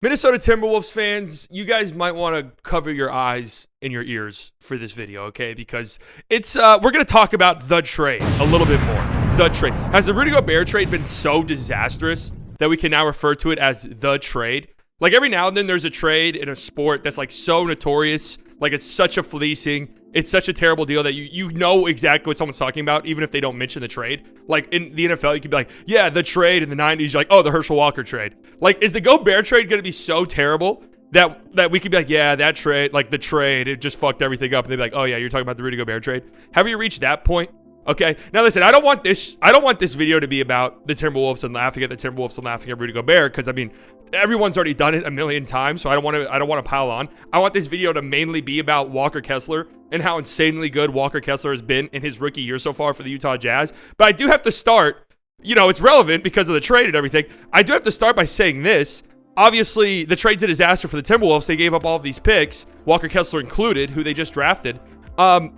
Minnesota Timberwolves fans, you guys might want to cover your eyes and your ears for this video, okay? Because it's we're going to talk about the trade a little bit more. The trade. Has the Rudy Gobert trade been so disastrous that we can now refer to it as the trade? Like every now and then there's a trade in a sport that's like so notorious, like it's such a fleecing, it's such a terrible deal that you know exactly what someone's talking about, even if they don't mention the trade. Like in the NFL, you could be like, yeah, the trade in the 90s. You're like, oh, the Herschel Walker trade. Like, is the Gobert trade going to be so terrible that we could be like, yeah, that trade, like the trade, it just fucked everything up. And they'd be like, oh yeah, you're talking about the Rudy Gobert trade. Have you reached that point? Okay. Now listen, I don't want this video to be about the Timberwolves and laughing at the Timberwolves and laughing at Rudy Gobert, because I mean, everyone's already done it a million times, so I don't want to pile on. I want this video to mainly be about Walker Kessler and how insanely good Walker Kessler has been in his rookie year so far for the Utah Jazz. But I do have to start, it's relevant because of the trade and everything. I do have to start by saying this. Obviously, the trade's a disaster for the Timberwolves. They gave up all of these picks, Walker Kessler included, who they just drafted. I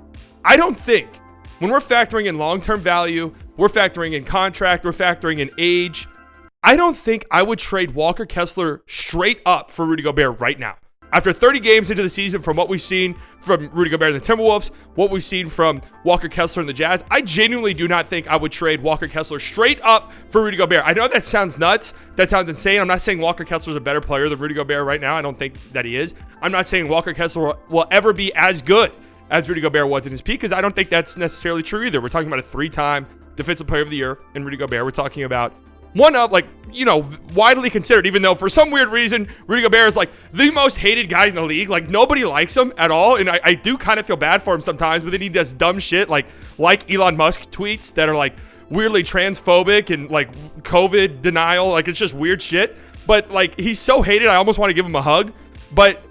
don't think, when we're factoring in long-term value, we're factoring in contract, we're factoring in age, I don't think I would trade Walker Kessler straight up for Rudy Gobert right now. After 30 games into the season, from what we've seen from Rudy Gobert and the Timberwolves, what we've seen from Walker Kessler and the Jazz, I genuinely do not think I would trade Walker Kessler straight up for Rudy Gobert. I know that sounds nuts. That sounds insane. I'm not saying Walker Kessler is a better player than Rudy Gobert right now. I don't think that he is. I'm not saying Walker Kessler will ever be as good as Rudy Gobert was in his peak, because I don't think that's necessarily true either. We're talking about a 3-time Defensive Player of the Year in Rudy Gobert. We're talking about one of, widely considered, even though for some weird reason, Rudy Gobert is like the most hated guy in the league. Like, nobody likes him at all. And I do kind of feel bad for him sometimes, but then he does dumb shit like Elon Musk tweets that are like weirdly transphobic and like COVID denial. Like, it's just weird shit. But like, he's so hated, I almost want to give him a hug. But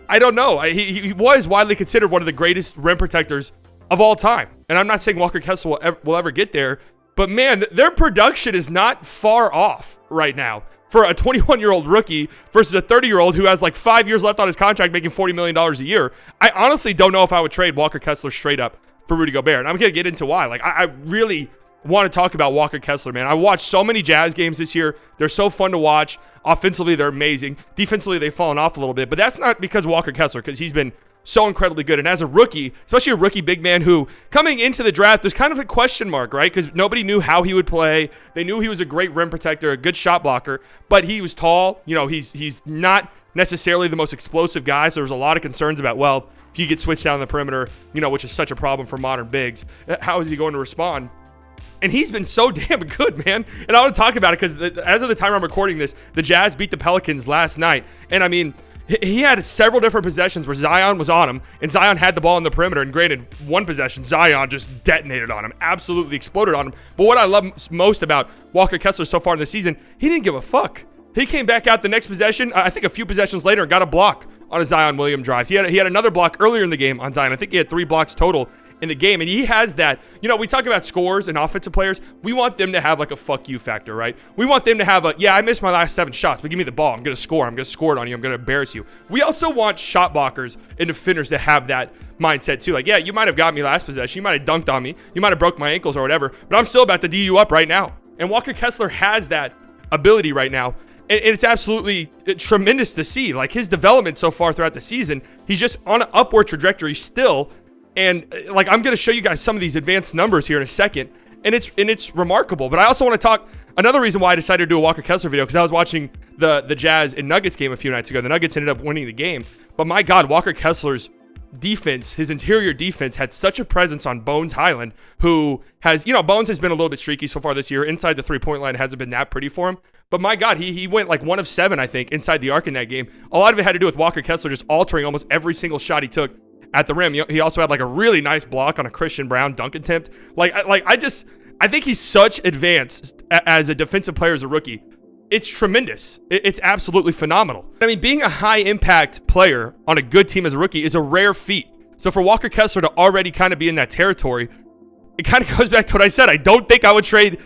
I don't know. He was widely considered one of the greatest rim protectors of all time. And I'm not saying Walker Kessler will ever get there. But man, their production is not far off right now for a 21-year-old rookie versus a 30-year-old who has like 5 years left on his contract making $40 million a year. I honestly don't know if I would trade Walker Kessler straight up for Rudy Gobert. And I'm going to get into why. Like, I really want to talk about Walker Kessler, man. I watched so many Jazz games this year. They're so fun to watch. Offensively, they're amazing. Defensively, they've fallen off a little bit. But that's not because of Walker Kessler, because he's been so incredibly good. And as a rookie, especially a rookie big man who, coming into the draft, there's kind of a question mark, right? Because nobody knew how he would play. They knew he was a great rim protector, a good shot blocker, but he was tall. He's not necessarily the most explosive guy, so there was a lot of concerns about, well, if you get switched down the perimeter, which is such a problem for modern bigs, how is he going to respond? And he's been so damn good, man. And I want to talk about it because as of the time I'm recording this, the Jazz beat the Pelicans last night. And I mean, he had several different possessions where Zion was on him, and Zion had the ball in the perimeter. And granted, one possession, Zion just detonated on him, absolutely exploded on him. But what I love most about Walker Kessler so far in the season, he didn't give a fuck. He came back out the next possession, I think a few possessions later, and got a block on a Zion Williams drive. He had another block earlier in the game on Zion. I think he had 3 blocks total in the game, and he has that. We talk about scores and offensive players. We want them to have like a fuck you factor, right? We want them to have I missed my last 7 shots, but give me the ball. I'm going to score. I'm going to score it on you. I'm going to embarrass you. We also want shot blockers and defenders to have that mindset too. Like, yeah, you might have got me last possession. You might have dunked on me. You might have broke my ankles or whatever, but I'm still about to D you up right now. And Walker Kessler has that ability right now. And it's absolutely tremendous to see. Like, his development so far throughout the season, he's just on an upward trajectory still. And like, I'm going to show you guys some of these advanced numbers here in a second, and it's remarkable. But I also want to talk another reason why I decided to do a Walker Kessler video, because I was watching the Jazz and Nuggets game a few nights ago. The Nuggets ended up winning the game, but my God, Walker Kessler's defense, his interior defense, had such a presence on Bones Highland, who has, Bones has been a little bit streaky so far this year. Inside the 3-point line, it hasn't been that pretty for him. But my God, he went like 1 of 7, I think, inside the arc in that game. A lot of it had to do with Walker Kessler just altering almost every single shot he took at the rim. He also had like a really nice block on a Christian Brown dunk attempt. I think he's such advanced as a defensive player as a rookie. It's tremendous. It's absolutely phenomenal. I mean, being a high impact player on a good team as a rookie is a rare feat. So for Walker Kessler to already kind of be in that territory, it kind of goes back to what I said. I don't think I would trade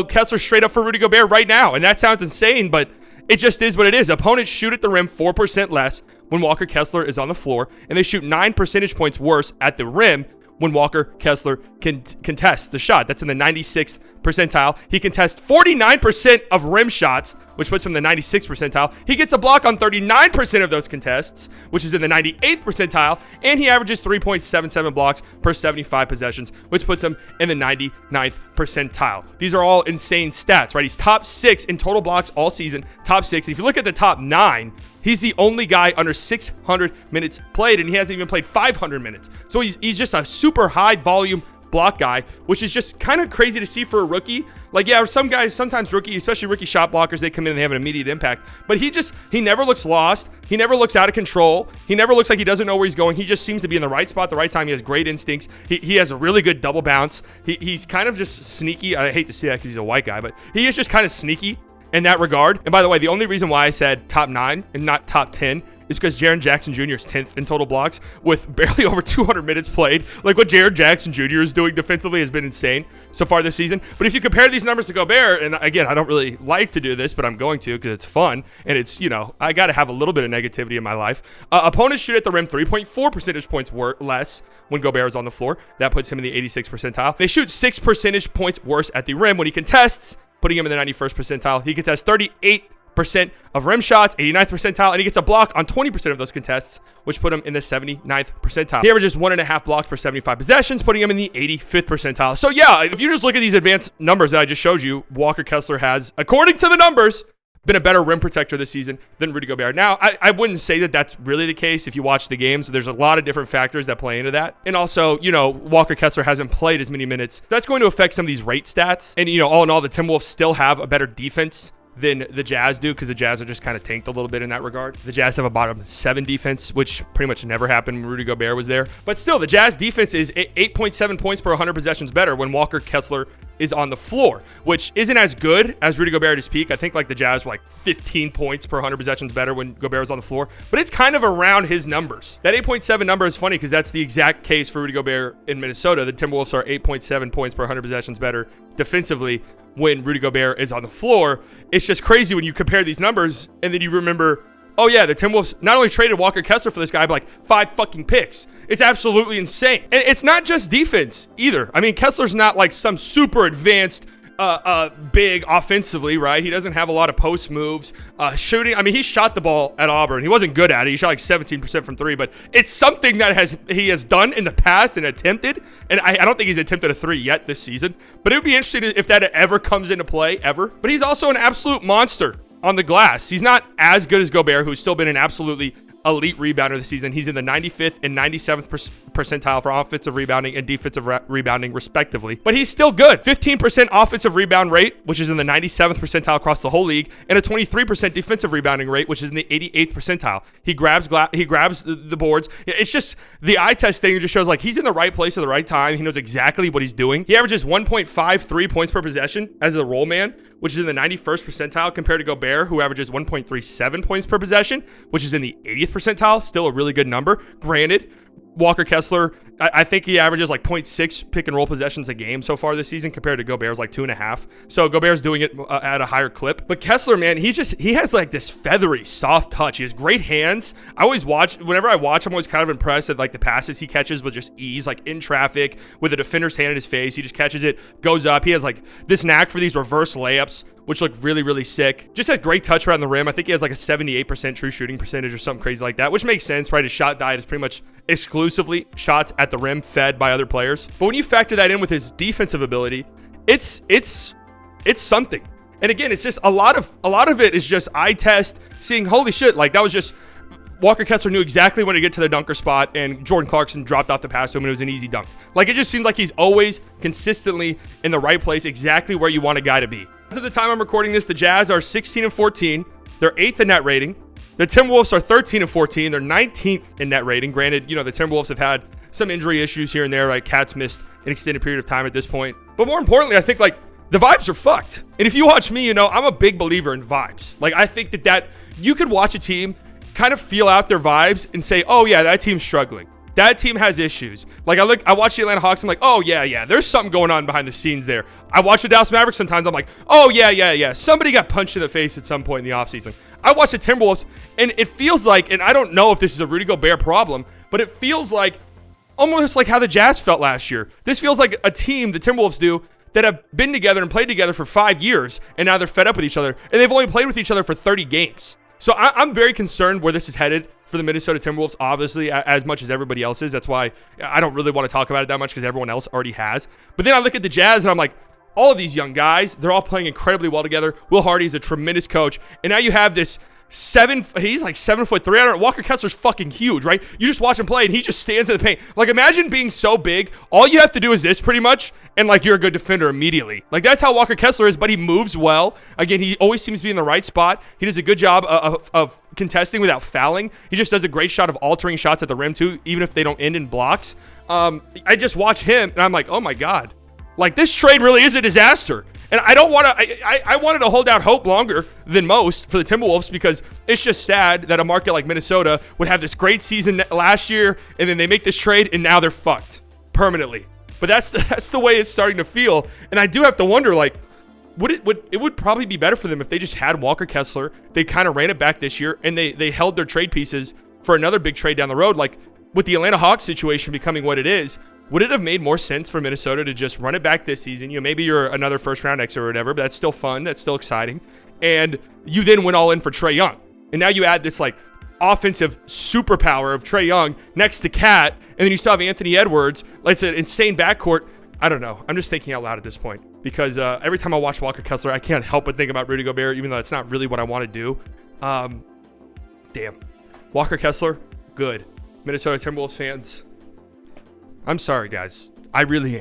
Kessler straight up for Rudy Gobert right now. And that sounds insane, but it just is what it is. Opponents shoot at the rim 4% less when Walker Kessler is on the floor, and they shoot 9 percentage points worse at the rim when Walker Kessler can contest the shot. That's in the 96th percentile. He contests 49% of rim shots, which puts him in the 96th percentile. He gets a block on 39% of those contests, which is in the 98th percentile. And he averages 3.77 blocks per 75 possessions, which puts him in the 99th percentile. These are all insane stats, right? He's top 6 in total blocks all season, top 6. And if you look at the top 9, he's the only guy under 600 minutes played, and he hasn't even played 500 minutes. So he's just a super high volume block guy, which is just kind of crazy to see for a rookie. Like, yeah, some guys, sometimes rookie, especially rookie shot blockers, they come in and they have an immediate impact. But he never looks lost. He never looks out of control. He never looks like he doesn't know where he's going. He just seems to be in the right spot at the right time. He has great instincts. He has a really good double bounce. He's kind of just sneaky. I hate to say that because he's a white guy, but he is just kind of sneaky in that regard. And by the way, the only reason why I said top 9 and not top 10 is because Jaren Jackson Jr. is 10th in total blocks with barely over 200 minutes played. Like, what Jaren Jackson Jr. is doing defensively has been insane so far this season. But if you compare these numbers to Gobert, and again, I don't really like to do this, but I'm going to because it's fun, and it's, I got to have a little bit of negativity in my life. Opponents shoot at the rim 3.4 percentage points less when Gobert is on the floor. That puts him in the 86th percentile. They shoot 6 percentage points worse at the rim when he contests, putting him in the 91st percentile. He contests 38% of rim shots, 89th percentile, and he gets a block on 20% of those contests, which put him in the 79th percentile. He averages 1.5 blocks per 75 possessions, putting him in the 85th percentile. So yeah, if you just look at these advanced numbers that I just showed you, Walker Kessler has, according to the numbers, been a better rim protector this season than Rudy Gobert. Now, I wouldn't say that that's really the case if you watch the games. There's a lot of different factors that play into that. And also, Walker Kessler hasn't played as many minutes. That's going to affect some of these rate stats. And, all in all, the Timberwolves still have a better defense than the Jazz do, because the Jazz are just kind of tanked a little bit in that regard. The Jazz have a bottom 7 defense, which pretty much never happened when Rudy Gobert was there. But still, the Jazz defense is 8.7 points per 100 possessions better when Walker Kessler is on the floor, which isn't as good as Rudy Gobert at his peak. I think like the Jazz were like 15 points per 100 possessions better when Gobert was on the floor, but it's kind of around his numbers. That 8.7 number is funny because that's the exact case for Rudy Gobert in Minnesota. The Timberwolves are 8.7 points per 100 possessions better defensively when Rudy Gobert is on the floor. It's just crazy when you compare these numbers and then you remember, oh yeah, the Timberwolves not only traded Walker Kessler for this guy, but like 5 fucking picks. It's absolutely insane. And it's not just defense either. I mean, Kessler's not like some super advanced big offensively, right? He doesn't have a lot of post moves. Shooting, I mean, he shot the ball at Auburn. He wasn't good at it. He shot like 17% from 3, but it's something that he has done in the past and attempted. And I don't think he's attempted a 3 yet this season, but it would be interesting if that ever comes into play, ever. But he's also an absolute monster on the glass. He's not as good as Gobert, who's still been an absolutely elite rebounder this season. He's in the 95th and 97th percentile for offensive rebounding and defensive rebounding, respectively. But he's still good. 15% offensive rebound rate, which is in the 97th percentile across the whole league, and a 23% defensive rebounding rate, which is in the 88th percentile. He grabs the boards. It's just the eye test thing. It just shows like he's in the right place at the right time. He knows exactly what he's doing. He averages 1.53 points per possession as a roll man, which is in the 91st percentile compared to Gobert, who averages 1.37 points per possession, which is in the 80th percentile. Still a really good number. Granted, Walker Kessler, I think he averages like 0.6 pick and roll possessions a game so far this season compared to Gobert's like 2.5. So Gobert's doing it at a higher clip. But Kessler, man, he has like this feathery, soft touch. He has great hands. Whenever I watch, I'm always kind of impressed at like the passes he catches with just ease, like in traffic with a defender's hand in his face. He just catches it, goes up. He has like this knack for these reverse layups, which look really, really sick. Just has great touch around the rim. I think he has like a 78% true shooting percentage or something crazy like that, which makes sense, right? His shot diet is pretty much exclusively shots at the rim fed by other players. But when you factor that in with his defensive ability, it's something. And again, it's just a lot of it is just eye test, seeing, holy shit, like that was just Walker Kessler knew exactly when to get to the dunker spot, and Jordan Clarkson dropped off the pass to him, and it was an easy dunk. Like, it just seems like he's always consistently in the right place, exactly where you want a guy to be. As of the time I'm recording this, the Jazz are 16-14. They're 8th in net rating. The Timberwolves are 13-14. They're 19th in net rating. Granted, the Timberwolves have had some injury issues here and there. Right, Cat's missed an extended period of time at this point. But more importantly, I think like the vibes are fucked. And if you watch me, I'm a big believer in vibes. Like, I think that you could watch a team kind of feel out their vibes and say, oh yeah, that team's struggling. That team has issues. Like, I watch the Atlanta Hawks, I'm like, oh yeah, there's something going on behind the scenes there. I watch the Dallas Mavericks sometimes, I'm like, oh yeah, somebody got punched in the face at some point in the offseason. I watch the Timberwolves, and it feels like, and I don't know if this is a Rudy Gobert problem, but it feels like almost like how the Jazz felt last year. This feels like a team the Timberwolves do that have been together and played together for 5 years, and now they're fed up with each other, and they've only played with each other for 30 games. So I'm very concerned where this is headed for the Minnesota Timberwolves, obviously, as much as everybody else is. That's why I don't really want to talk about it that much, because everyone else already has. But then I look at the Jazz, and I'm like, all of these young guys, they're all playing incredibly well together. Will Hardy's a tremendous coach, and now you have this he's like 7'3". Walker Kessler's fucking huge, right? You just watch him play and he just stands in the paint. Like, imagine being so big, all you have to do is this pretty much, and like you're a good defender immediately. Like, that's how Walker Kessler is, but he moves well. Again, he always seems to be in the right spot. He does a good job of contesting without fouling. He just does a great shot of altering shots at the rim too, even if they don't end in blocks. I just watch him and I'm like, oh my God. Like, this trade really is a disaster. And I don't want to, I wanted to hold out hope longer than most for the Timberwolves, because it's just sad that a market like Minnesota would have this great season last year, and then they make this trade, and now they're fucked permanently. But that's the way it's starting to feel. And I do have to wonder, like, it would probably be better for them if they just had Walker Kessler. They kind of ran it back this year, and they held their trade pieces for another big trade down the road. Like, with the Atlanta Hawks situation becoming what it is, would it have made more sense for Minnesota to just run it back this season? You know, maybe you're another first-round exit or whatever, but that's still fun. That's still exciting. And you then went all in for Trae Young. And now you add this, like, offensive superpower of Trae Young next to Cat, and then you still have Anthony Edwards. Like, it's an insane backcourt. I don't know. I'm just thinking out loud at this point, because every time I watch Walker Kessler, I can't help but think about Rudy Gobert, even though it's not really what I want to do. Damn. Walker Kessler, good. Minnesota Timberwolves fans, I'm sorry, guys. I really am.